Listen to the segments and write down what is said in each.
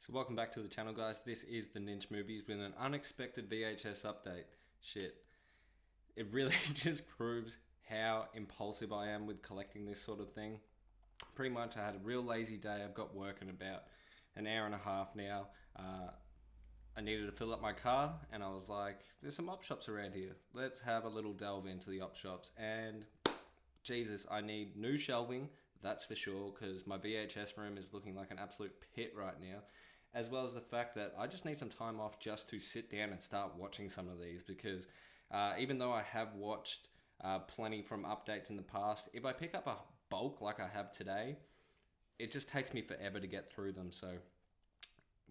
So welcome back to the channel, guys. This is the Ninja Movies with an unexpected VHS update. Shit. It really just proves how impulsive I am with collecting this sort of thing. Pretty much I had a real lazy day. I've got work in about an hour and a half now. I needed to fill up my car and I was like, there's some op shops around here. Let's have a little delve into the op shops. And Jesus, I need new shelving, that's for sure, because my VHS room is looking like an absolute pit right now. As well as the fact that I just need some time off just to sit down and start watching some of these, because even though I have watched plenty from updates in the past, if I pick up a bulk like I have today, it just takes me forever to get through them. So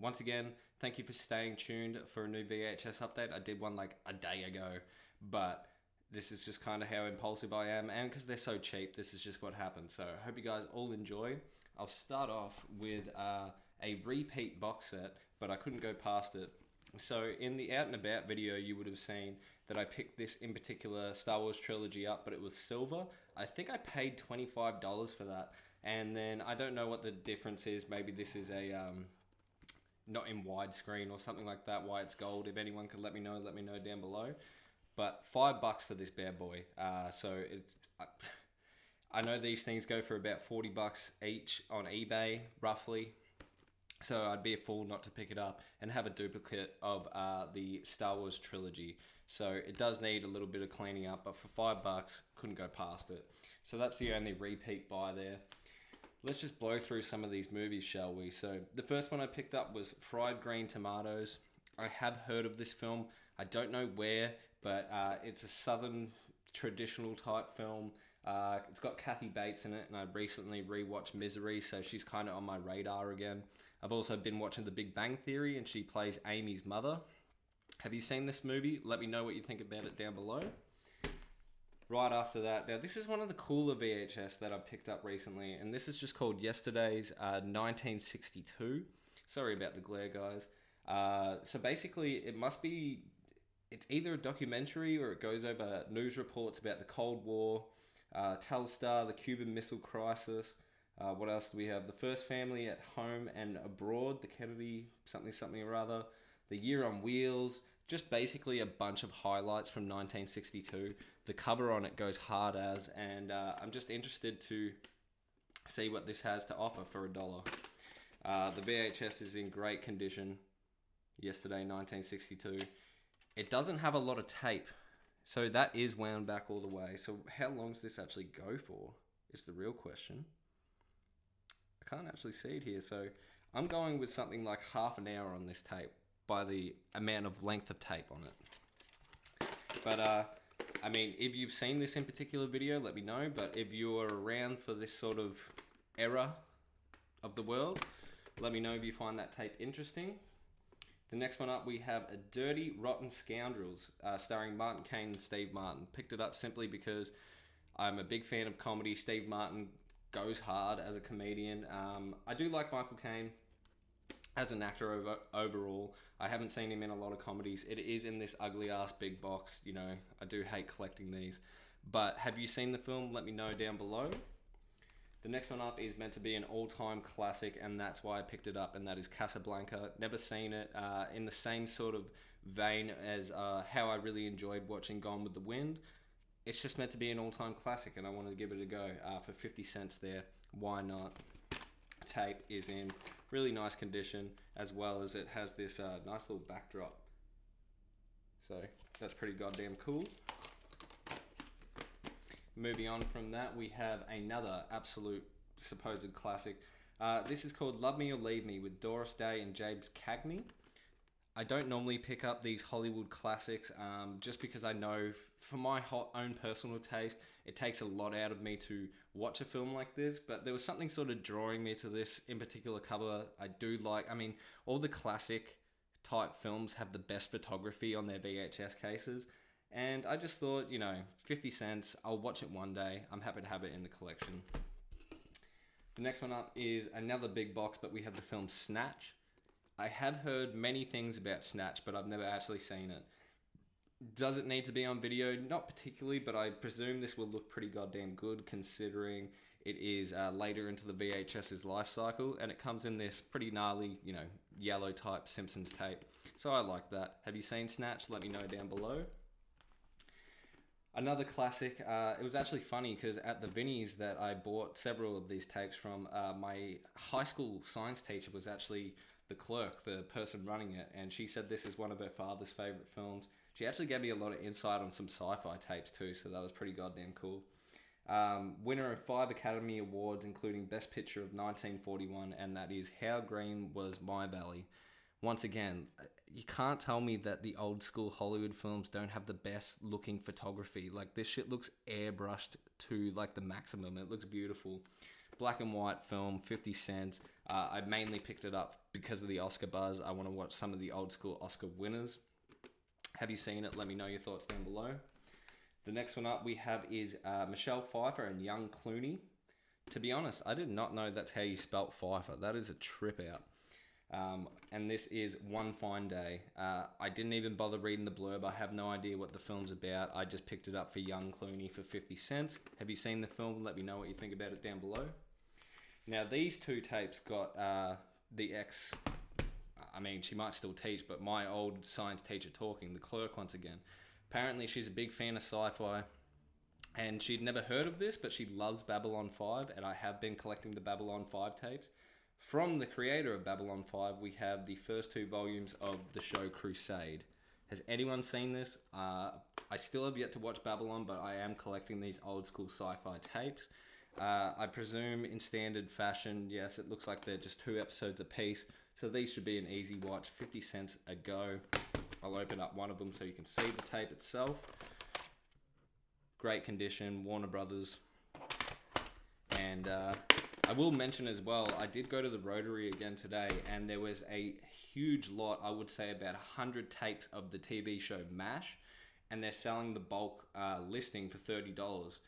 once again, thank you for staying tuned for a new VHS update. I did one like a day ago, but this is just kind of how impulsive I am, and because they're so cheap, this is just what happens. So I hope you guys all enjoy. I'll start off with a repeat box set, but I couldn't go past it. So in the Out and About video, you would have seen that I picked this in particular Star Wars trilogy up, but it was silver. I think I paid $25 for that. And then I don't know what the difference is. Maybe this is a not in widescreen or something like that, why it's gold. If anyone could let me know down below. But $5 for this bad boy. So it's I know these things go for about $40 each on eBay, roughly. So I'd be a fool not to pick it up and have a duplicate of the Star Wars trilogy. So it does need a little bit of cleaning up, but for $5, couldn't go past it. So that's the only repeat buy there. Let's just blow through some of these movies, shall we? So the first one I picked up was Fried Green Tomatoes. I have heard of this film. I don't know where, but it's a southern traditional type film. It's got Kathy Bates in it, and I recently rewatched Misery, so she's kind of on my radar again. I've also been watching The Big Bang Theory, and she plays Amy's mother. Have you seen this movie? Let me know what you think about it down below. Right after that, now this is one of the cooler VHS that I picked up recently, and this is just called Yesterday's 1962. Sorry about the glare, guys. So basically, it's either a documentary or it goes over news reports about the Cold War, Telstar, the Cuban Missile Crisis. What else do we have? The First Family at Home and Abroad, the Kennedy something or other, The Year on Wheels, just basically a bunch of highlights from 1962. The cover on it goes hard as, and I'm just interested to see what this has to offer for $1. The VHS is in great condition. Yesterday, 1962. It doesn't have a lot of tape, so that is wound back all the way. So how long does this actually go for is the real question. I can't actually see it here, so I'm going with something like half an hour on this tape by the amount of length of tape on it. But I mean, if you've seen this in particular video, let me know. But if you're around for this sort of era of the world, let me know if you find that tape interesting. The next one up, we have A Dirty Rotten Scoundrels, starring Martin Caine and Steve Martin. Picked it up simply because I'm a big fan of comedy. Steve Martin goes hard as a comedian. I do like Michael Caine as an actor overall. I haven't seen him in a lot of comedies. It is in this ugly ass big box. You know, I do hate collecting these. But have you seen the film? Let me know down below. The next one up is meant to be an all-time classic, and that's why I picked it up, and that is Casablanca. Never seen it. In the same sort of vein as how I really enjoyed watching Gone with the Wind. It's just meant to be an all-time classic, and I wanted to give it a go. For 50 cents there, why not? Tape is in really nice condition, as well as it has this nice little backdrop. So that's pretty goddamn cool. Moving on from that, we have another absolute supposed classic. This is called Love Me or Leave Me with Doris Day and James Cagney. I don't normally pick up these Hollywood classics just because I know for my own personal taste, it takes a lot out of me to watch a film like this, but there was something sort of drawing me to this in particular cover. I do like, I mean, all the classic type films have the best photography on their VHS cases. And I just thought, you know, 50 cents, I'll watch it one day. I'm happy to have it in the collection. The next one up is another big box, but we have the film Snatch. I have heard many things about Snatch, but I've never actually seen it. Does it need to be on video? Not particularly, but I presume this will look pretty goddamn good considering It is later into the VHS's life cycle, and it comes in this pretty gnarly, yellow type Simpsons tape. So I like that. Have you seen Snatch? Let me know down below. Another classic, it was actually funny because at the Vinnies that I bought several of these tapes from, my high school science teacher was actually the clerk, the person running it, and she said this is one of her father's favourite films. She actually gave me a lot of insight on some sci-fi tapes too, so that was pretty goddamn cool. Winner of 5 Academy Awards, including Best Picture of 1941, and that is How Green Was My Valley. Once again, you can't tell me that the old school Hollywood films don't have the best looking photography. Like, this shit looks airbrushed to like the maximum. It looks beautiful. Black and white film, 50 cents. I mainly picked it up because of the Oscar buzz. I want to watch some of the old school Oscar winners. Have you seen it? Let me know your thoughts down below. The next one up we have is Michelle Pfeiffer and young Clooney. To be honest, I did not know that's how you spelt Pfeiffer. That is a trip out. And this is One Fine Day. I didn't even bother reading the blurb. I have no idea what the film's about. I just picked it up for young Clooney for 50 cents. Have you seen the film? Let me know what you think about it down below. Now, these two tapes got the ex... I mean, she might still teach, but my old science teacher talking, the clerk once again. Apparently, she's a big fan of sci-fi, and she'd never heard of this, but she loves Babylon 5, and I have been collecting the Babylon 5 tapes. From the creator of Babylon 5, we have the first 2 volumes of the show Crusade. Has anyone seen this? I still have yet to watch Babylon, but I am collecting these old school sci-fi tapes. I presume in standard fashion, yes, it looks like they're just 2 episodes a piece. So these should be an easy watch, 50 cents a go. I'll open up one of them so you can see the tape itself. Great condition, Warner Brothers. And I will mention as well, I did go to the Rotary again today, and there was a huge lot, I would say about 100 tapes of the TV show MASH, and they're selling the bulk listing for $30.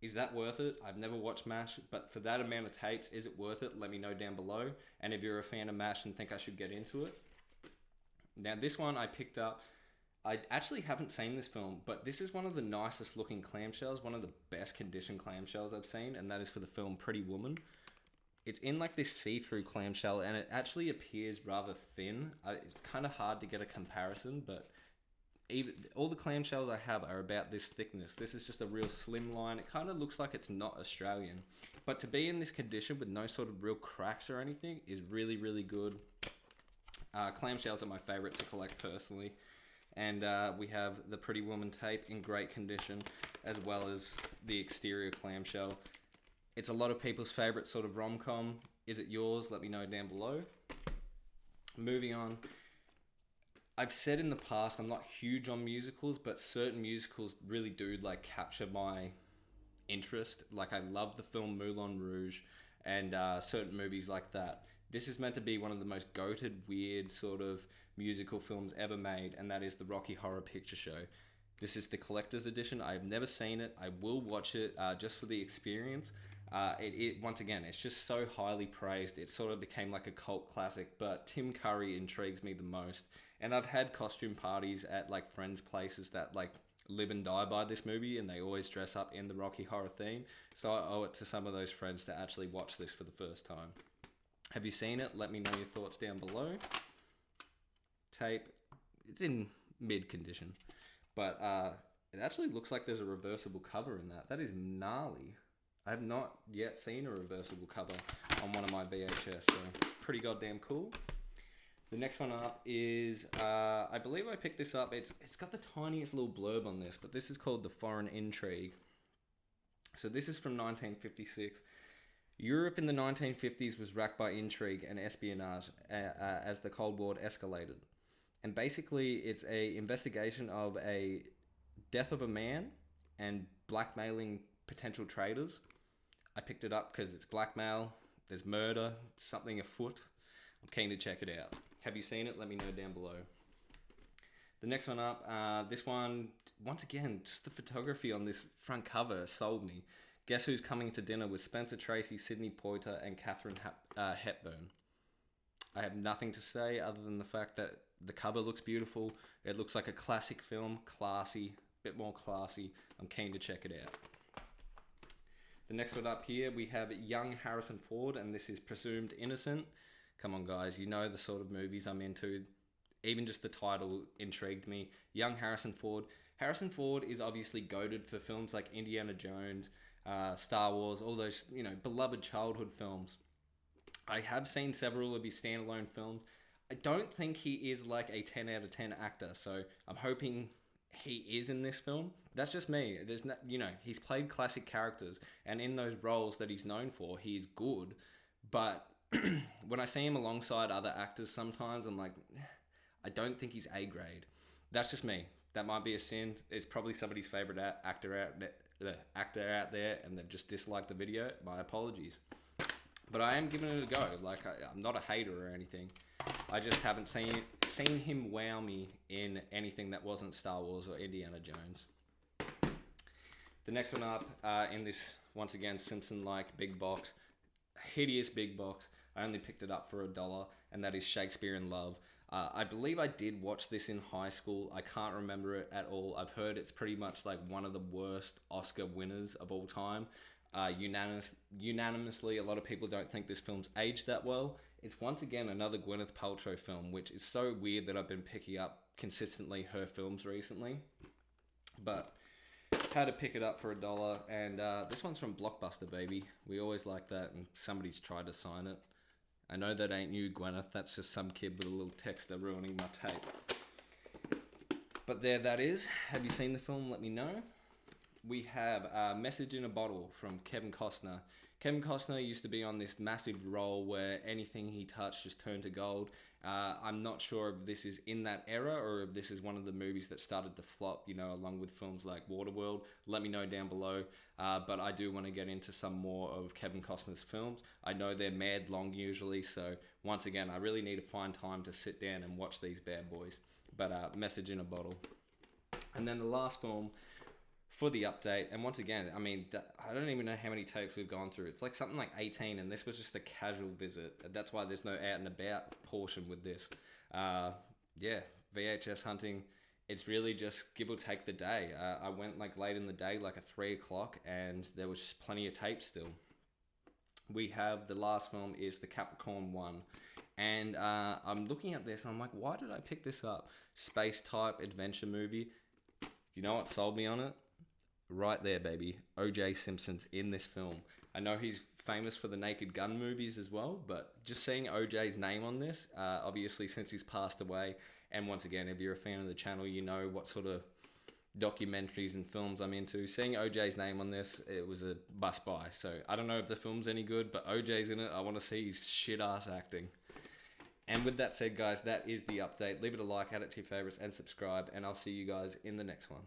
Is that worth it? I've never watched MASH, but for that amount of tapes, is it worth it? Let me know down below. And if you're a fan of MASH and think I should get into it. Now, this one I picked up. I actually haven't seen this film, but this is one of the nicest looking clamshells, one of the best conditioned clamshells I've seen, and that is for the film Pretty Woman. It's in like this see-through clamshell, and it actually appears rather thin. It's kind of hard to get a comparison, but all the clamshells I have are about this thickness. This is just a real slim line. It kind of looks like it's not Australian, but to be in this condition with no sort of real cracks or anything is really, really good. Clamshells are my favorite to collect personally, and we have the Pretty Woman tape in great condition, as well as the exterior clamshell. It's a lot of people's favorite sort of rom-com. Is it yours? Let me know down below. Moving on. I've said in the past I'm not huge on musicals, but certain musicals really do like capture my interest. Like, I love the film Moulin Rouge and certain movies like that. This is meant to be one of the most goated, weird sort of musical films ever made, and that is the Rocky Horror Picture Show. This is the collector's edition. I've never seen it. I will watch it just for the experience. Once again, it's just so highly praised. It sort of became like a cult classic, but Tim Curry intrigues me the most. And I've had costume parties at like friends' places that like live and die by this movie, and they always dress up in the Rocky Horror theme. So I owe it to some of those friends to actually watch this for the first time. Have you seen it? Let me know your thoughts down below. Tape, it's in mid condition, but it actually looks like there's a reversible cover in that. That is gnarly. I have not yet seen a reversible cover on one of my VHS, so pretty goddamn cool. The next one up is, I believe I picked this up. It's got the tiniest little blurb on this, but this is called The Foreign Intrigue. So this is from 1956. Europe in the 1950s was racked by intrigue and espionage as the Cold War escalated. And basically, it's a investigation of a death of a man and blackmailing potential traitors. I picked it up because it's blackmail, there's murder, something afoot. I'm keen to check it out. Have you seen it? Let me know down below. The next one up, this one, once again, just the photography on this front cover sold me. Guess Who's Coming to Dinner with Spencer Tracy, Sidney Poitier, and Katharine Hepburn. I have nothing to say other than the fact that the cover looks beautiful. It looks like a classic film, classy, a bit more classy. I'm keen to check it out. The next one up here, we have young Harrison Ford, and this is Presumed Innocent. Come on, guys, you know the sort of movies I'm into. Even just the title intrigued me. Young Harrison Ford. Harrison Ford is obviously goated for films like Indiana Jones, Star Wars, all those, beloved childhood films. I have seen several of his standalone films. I don't think he is like a 10 out of 10 actor, so I'm hoping he is in this film. That's just me. There's no, he's played classic characters, and in those roles that he's known for, he's good. But when I see him alongside other actors, sometimes I'm like, I don't think he's A grade. That's just me. That might be a sin. It's probably somebody's favorite actor out there, and they've just disliked the video. My apologies. But I am giving it a go. Like, I'm not a hater or anything. I just haven't seen him wow me in anything that wasn't Star Wars or Indiana Jones. The next one up in this, once again, Simpson-like big box. Hideous big box. I only picked it up for $1, and that is Shakespeare in Love. I believe I did watch this in high school. I can't remember it at all. I've heard it's pretty much like one of the worst Oscar winners of all time. Unanimously, a lot of people don't think this film's aged that well. It's once again another Gwyneth Paltrow film, which is so weird that I've been picking up consistently her films recently. But had to pick it up for $1, and this one's from Blockbuster, baby. We always like that, and somebody's tried to sign it. I know that ain't you, Gwyneth. That's just some kid with a little texter ruining my tape. But there that is. Have you seen the film? Let me know. We have a Message in a Bottle from Kevin Costner. Kevin Costner used to be on this massive roll where anything he touched just turned to gold. I'm not sure if this is in that era or if this is one of the movies that started to flop, along with films like Waterworld. Let me know down below. But I do want to get into some more of Kevin Costner's films. I know they're mad long usually, so once again, I really need to find time to sit down and watch these bad boys. But Message in a Bottle. And then the last film for the update, and once again, I mean, I don't even know how many tapes we've gone through. It's like something like 18, and this was just a casual visit. That's why there's no out and about portion with this. VHS hunting, it's really just give or take the day. I went like late in the day, like at 3 o'clock, and there was just plenty of tapes still. We have the last film is the Capricorn 1. And I'm looking at this, and I'm like, why did I pick this up? Space type adventure movie. Do you know what sold me on it? Right there, baby. O.J. Simpson's in this film. I know he's famous for the Naked Gun movies as well, but just seeing O.J.'s name on this, obviously since he's passed away, and once again, if you're a fan of the channel, you know what sort of documentaries and films I'm into. Seeing O.J.'s name on this, it was a must buy. So I don't know if the film's any good, but O.J.'s in it. I want to see his shit-ass acting. And with that said, guys, that is the update. Leave it a like, add it to your favorites, and subscribe, and I'll see you guys in the next one.